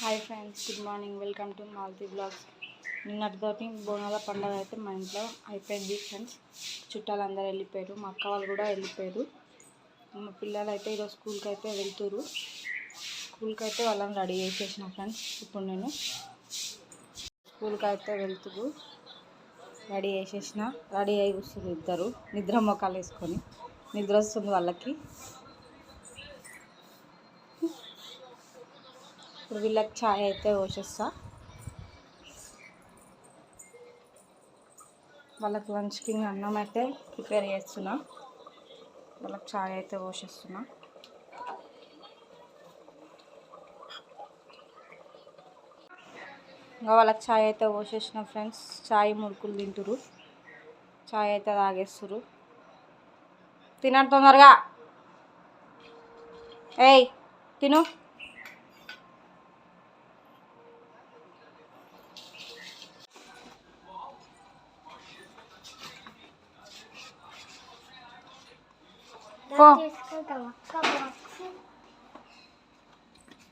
Hi friends, good morning. Welcome to Malathi blogs. నిన్నటితోటి బోనాల పండుగ అయితే మా ఇంట్లో అయిపోయింది ఫ్రెండ్స్. చుట్టాలందరూ వెళ్ళిపోయారు, మా అక్క వాళ్ళు కూడా వెళ్ళిపోయారు. మా పిల్లలు అయితే ఈరోజు స్కూల్కి అయితే వెళ్తురు. స్కూల్కి అయితే వాళ్ళని రెడీ చేసేసిన ఫ్రెండ్స్. ఇప్పుడు నేను స్కూల్కి అయితే వెళ్తురు, రెడీ చేసేసిన. రెడీ అయి కూర్చున్నారు ఇద్దరు, నిద్ర మొక్కలు వేసుకొని. నిద్ర వస్తుంది వాళ్ళకి. ఇప్పుడు వీళ్ళకి ఛాయ్ అయితే పోసేస్తా. వాళ్ళకి లంచ్కి అన్నం అయితే ప్రిపేర్ చేస్తున్నా. వాళ్ళకి ఛాయ్ అయితే పోసేస్తున్నా. ఇంకా వాళ్ళకి ఛాయ్ అయితే పోసేసిన ఫ్రెండ్స్. ఛాయ్ మురుకులు తింటురు, ఛాయ్ అయితే తాగేస్తురు. తినండి తొందరగా. ఏయ్ తిను.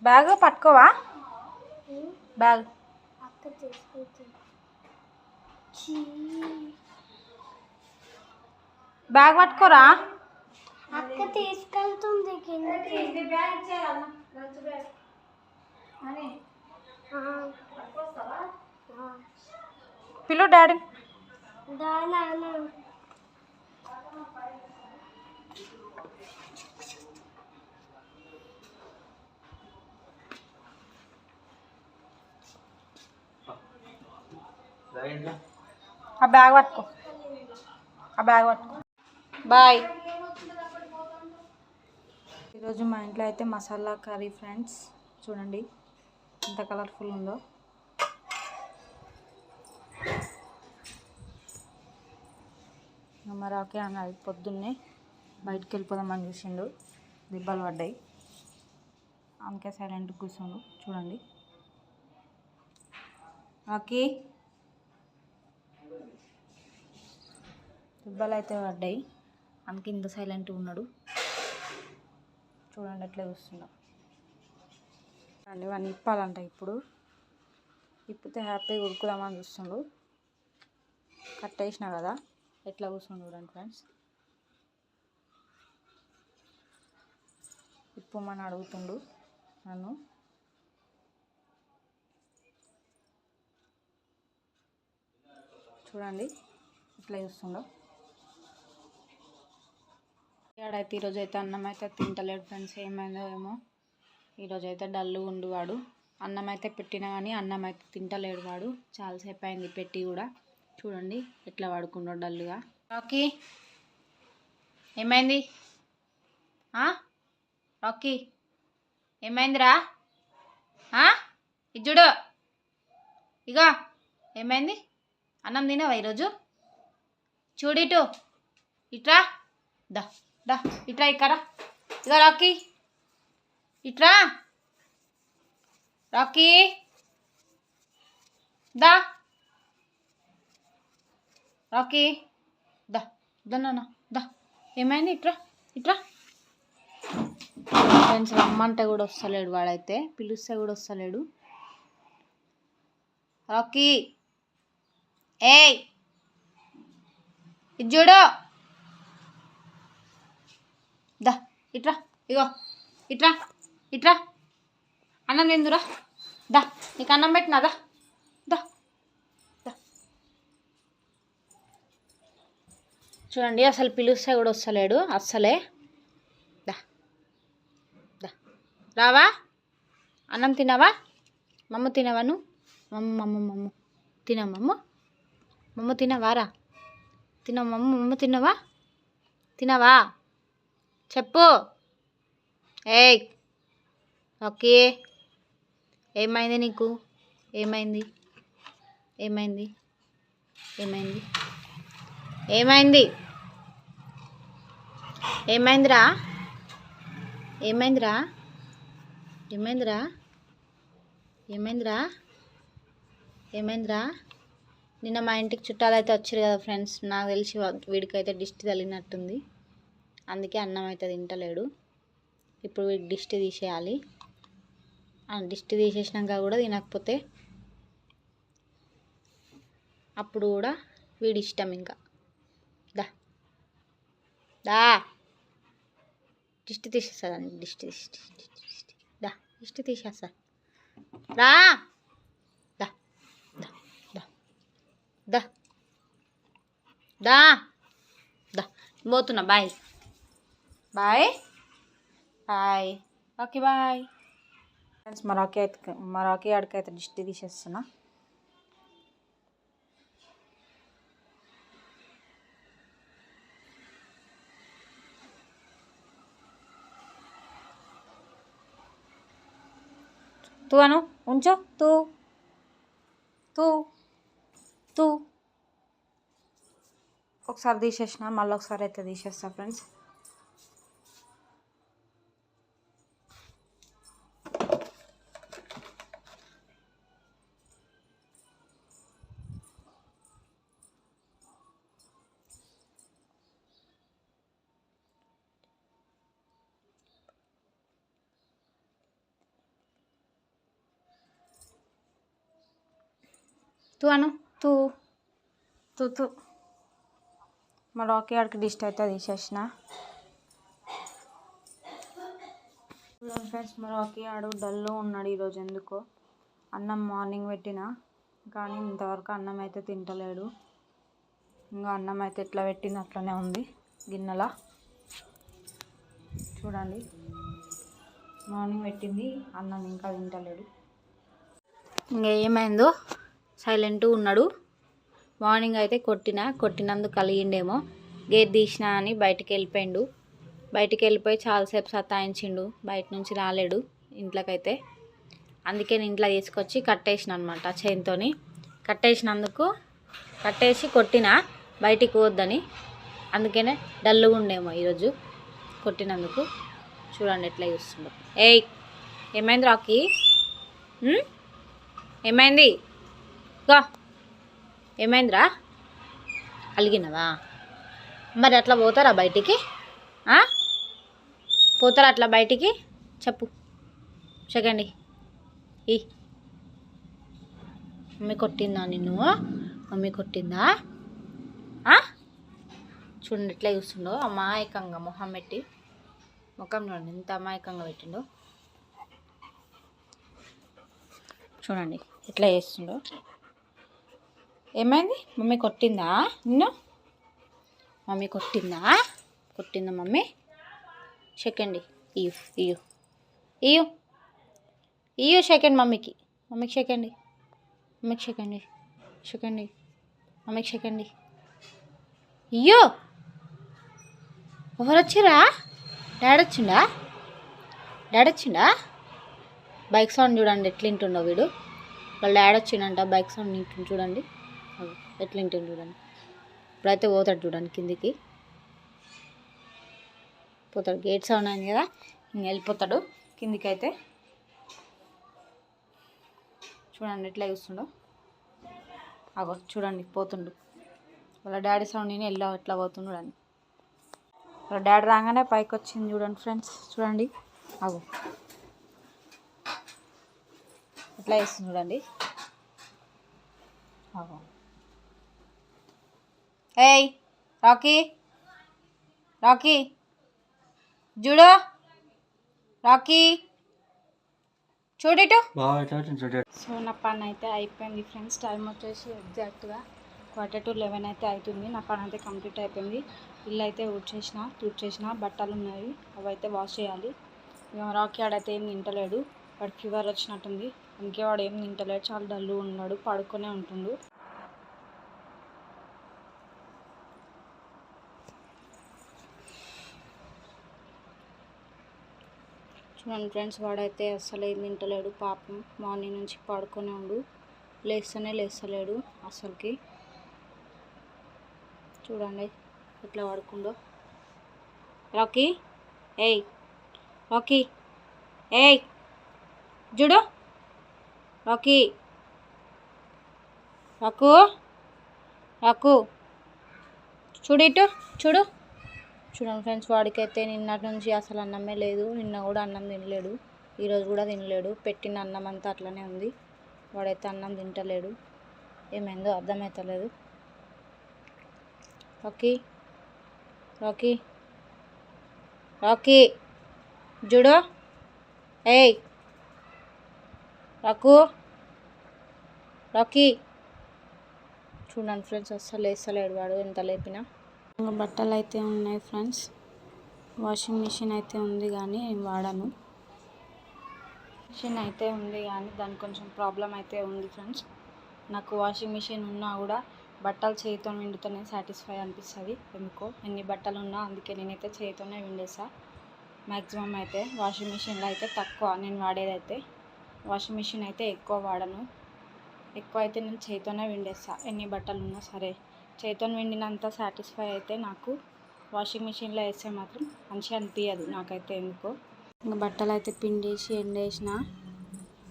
బ్యాగ్ పట్టుకోవా? బ్యాగ్ బ్యాగ్ పట్టుకోరా? అక్క తీసుకెళ్తుంది కిందకి. పిలు డాడీ. ఆ బ్యాగ్ పట్టుకో, ఆ బ్యాగ్ పట్టుకో. బాయ్. ఈరోజు మా ఇంట్లో అయితే మసాలా కర్రీ ఫ్రెండ్స్. చూడండి ఎంత కలర్ఫుల్ ఉందో. మరాకే అన్నది పొద్దున్నే బయటికి వెళ్ళిపోదామని చూసిండు, దెబ్బలు పడ్డాయి. అందుకే సైలెంట్ కూర్చోండు. చూడండి రాకీ, దెబ్బలు అయితే పడ్డాయి, అందుకే ఇంత సైలెంట్గా ఉన్నాడు. చూడండి ఎట్లా చూస్తున్నా. అండి వాడిని ఇప్పాలంట. ఇప్పుడు ఇప్పితే హ్యాపీగా ఉరుకుదామని చూస్తుండు. కట్టేసిన కదా, ఎట్లా కూర్చుండు చూడండి ఫ్రెండ్స్. ఇప్పమని అడుగుతుండు నన్ను. చూడండి ఇట్లా చూస్తుండో. ఆడైతే ఈరోజు అయితే అన్నం అయితే తింటలేడు ఫ్రెండ్స్. ఏమైందో ఏమో, ఈరోజు అయితే డల్లు ఉండు వాడు. అన్నం అయితే పెట్టినా కానీ అన్నం అయితే తింటలేడు వాడు. చాలాసేపు అయింది పెట్టి కూడా. చూడండి ఎట్లా వాడుకున్నాడు డల్లుగా. రాకీ ఏమైంది? రాకీ ఏమైందిరా? ఇజ్జుడు ఇగో ఏమైంది? అన్నం తినవా ఈరోజు? చూడిటు ఇట్రా. దా దా ఇట్రా ఇక్కడ. ఇగో రాకీ ఇట్రా. రాకీ దా. రాకీ దా నాన్న దా. ఏమైంది? ఇట్రా ఇట్రా. ఫ్రెండ్స్ రమ్మంటే కూడా వస్తలేడు వాడైతే, పిలుస్తే కూడా వస్తలేడు. రాకీ ఏయ్ ఇజ్జుడు దా ఇట్రా. ఇగో ఇట్రా ఇట్రా. అన్నం తిందురా. దా నీకు అన్నం పెట్టినా. దా దా దా. చూడండి అసలు పిలుస్తే కూడా వస్తలేడు అస్సలే. దా దా రావా? అన్నం తినవా? మమ్మ తినవా నువ్వు? మమ్మ తినవా? మమ్మ తినవారా? తినవా మమ్మ? తినవా? తినవా చెప్పు. ఏయ్ ఓకే ఏమైంది నీకు? ఏమైంది? ఏమైంది? ఏమైంది? ఏమైంది? ఏమైందిరా? ఏమైందిరా? ఏమైందిరా? ఏమైందిరా? ఏమైందిరా? నిన్న మా ఇంటికి చుట్టాలు అయితే వచ్చారు కదా ఫ్రెండ్స్. నాకు తెలిసి వీడికైతే దిష్టి తగిలినట్టుంది, అందుకే అన్నం అయితే తింటలేడు. ఇప్పుడు వీడికి దిష్టి తీసేయాలి. దిష్టి తీసేసినాక కూడా తినకపోతే అప్పుడు కూడా వీడి ఇష్టం. ఇంకా దా దా దిష్టి తీసేస్తుందండి. దిష్టి దా దిష్టి తీసేస్తా రా దా దా దా దా దా దా పోతున్నా. Bye bye bye. Okay bye friends. మరాకి ఆడికైతే దిష్టి తీసేస్తున్నా. తూ అను ఉంచు. తూ తూ తూ ఒకసారి తీసేసిన, మళ్ళీ ఒకసారి అయితే తీసేస్తా ఫ్రెండ్స్. తూ అను తూ తూ తూ మా రాకీ ఆడికి దిష్టి అయితే తీసేసిన. ఫ్రెండ్స్ మా రాకీ ఆడు డల్లు ఉన్నాడు ఈరోజు. ఎందుకో అన్నం మార్నింగ్ పెట్టిన కానీ ఇంతవరకు అన్నం అయితే తింటలేడు. ఇంకా అన్నం అయితే ఎట్లా పెట్టింది అట్లనే ఉంది గిన్నెలా. చూడండి, మార్నింగ్ పెట్టింది అన్నం ఇంకా తింటలేడు. ఇంకా ఏమైందో సైలెంట్గా ఉన్నాడు. మార్నింగ్ అయితే కొట్టినందుకు కలిగిండేమో. గేట్ తీసినా అని బయటికి వెళ్ళిపోయిండు. బయటికి వెళ్ళిపోయి చాలాసేపు సతాయించిండు. బయట నుంచి రాలేడు ఇంట్లోకైతే. అందుకే నేను ఇంట్లో తీసుకొచ్చి కట్టేసిన అనమాట. చైన్తో కట్టేసి కొట్టిన బయటికి పోద్దని. అందుకనే డల్లుగా ఉండేమో ఈరోజు కొట్టినందుకు. చూడండి ఎట్లా చూస్తుండో. ఏయ్ ఏమైంది రాకీ? ఏమైంది? గా ఏమైందిరా? అలిగినవా? మరి అట్లా పోతారా బయటికి? పోతారా అట్లా బయటికి? చెప్పు. సెకండ్ ఈ మమ్మీ కొట్టిందా నిన్ను? మమ్మీ కొట్టిందా? చూడండి ఎట్లా చూస్తుండో అమాయకంగా మొహం పెట్టి. ముఖం చూడండి ఎంత అమాయకంగా పెట్టిండో. చూడండి ఎట్లా చేస్తుండో. ఏమైంది? మమ్మీ కొట్టిందా నిన్ను? మమ్మీ కొట్టిందా? మమ్మీ? సెకండ్ ఇయ్యు సెకండ్ మమ్మీకి సెకండ్. మమ్మీకి సెకండ్ ఇయ్యో. ఎవరు వచ్చిరా? డాడీ వచ్చిండా? బైక్ సౌండ్ చూడండి ఎట్లా వింటుండో వీడు. వాళ్ళ డాడీ వచ్చిండంట. బైక్ సౌండ్ వింటుండు చూడండి ఎట్లా వింటుండు చూడండి. ఇప్పుడైతే పోతాడు చూడండి కిందికి పోతాడు. గేట్ సౌండ్ అయింది కదా, ఇంక వెళ్ళిపోతాడు కిందికి అయితే. చూడండి ఎట్లా చూస్తుండో. అగో చూడండి పోతుండు. వాళ్ళ డాడీ సౌండ్ విని ఎట్లా పోతుండు చూడండి. వాళ్ళ డాడీ రాగానే పైకి వచ్చింది చూడండి ఫ్రెండ్స్. చూడండి అగో ఎట్లా చేస్తుంది చూడండి. అగో ఏయ్ రాకీ చూడు. రాకీ చూడిటు. సో నా పని అయితే అయిపోయింది ఫ్రెండ్స్. టైం వచ్చేసి ఎగ్జాక్ట్గా 11:45 అయితే అవుతుంది. నా పని అయితే కంప్లీట్ అయిపోయింది. ఇల్లు అయితే తుడిచేసిన బట్టలు ఉన్నాయి, అవి అయితే వాష్ చేయాలి. ఇక రాకీ ఆడైతే ఏం తింటలేడు. వాడికి ఫీవర్ వచ్చినట్టుంది. అందుకే వాడు ఏం తింటలేడు. చాలా డల్లు ఉన్నాడు, పడుకొనే ఉంటుండు. చూడండి ఫ్రెండ్స్, వాడైతే అస్సలు ఏం తింటలేడు పాపం. మార్నింగ్ నుంచి పడుకొని ఉండు, లేస్తలేడు అసలుకి. చూడండి ఎట్లా పడుకుండో. రాకీ ఏయ్ చూడు. రాకీ రాకు చూడు చూడండి ఫ్రెండ్స్, వాడికైతే నిన్నటి నుంచి అసలు అన్నమే లేదు. నిన్న కూడా అన్నం తినలేడు. ఈరోజు కూడా తినలేడు. పెట్టిన అన్నం అంతా అట్లనే ఉంది. వాడైతే అన్నం తింటలేడు. ఏమైందో అర్థమవుతలేదు. రాకీ రాకీ రాకీ చూడు. ఏయ్ రాకు రాకీ. చూడండి ఫ్రెండ్స్, అస్సలు వేస్తలేడు వాడు ఎంత లేపినా. ఇంకా బట్టలు అయితే ఉన్నాయి ఫ్రెండ్స్. వాషింగ్ మిషన్ అయితే ఉంది కానీ నేను వాడను. మిషన్ అయితే ఉంది కానీ దానికి కొంచెం ప్రాబ్లం అయితే ఉంది ఫ్రెండ్స్. నాకు వాషింగ్ మిషన్ ఉన్నా కూడా బట్టలు చేతితో విండితేనే సాటిస్ఫై అనిపిస్తుంది ఎందుకో. ఎన్ని బట్టలు ఉన్నా అందుకే నేనైతే చేతితోనే విండేసా మ్యాక్సిమం. అయితే వాషింగ్ మిషన్లో అయితే తక్కువ నేను వాడేదైతే. వాషింగ్ మిషన్ అయితే ఎక్కువ వాడను. ఎక్కువ అయితే నేను చేతితోనే విండేస్తా ఎన్ని బట్టలు ఉన్నా సరే. చేతితో విండినంత సాటిస్ఫై అయితే నాకు వాషింగ్ మిషన్లో వేస్తే మాత్రం మంచిగా అనిపించదు నాకైతే ఎందుకో. ఇంకా బట్టలు అయితే పిండేసి ఎండేసిన.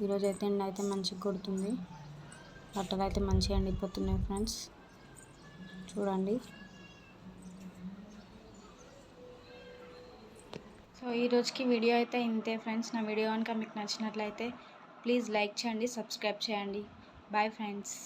ఈరోజు అయితే ఎండ అయితే మంచిగా కొడుతుంది. బట్టలు అయితే మంచిగా ఎండిపోతున్నాయి ఫ్రెండ్స్, చూడండి. సో ఈరోజుకి వీడియో అయితే ఇంతే ఫ్రెండ్స్. నా వీడియో కనుక మీకు నచ్చినట్లయితే ప్లీజ్ లైక్ చేయండి, సబ్స్క్రైబ్ చేయండి. Bye friends.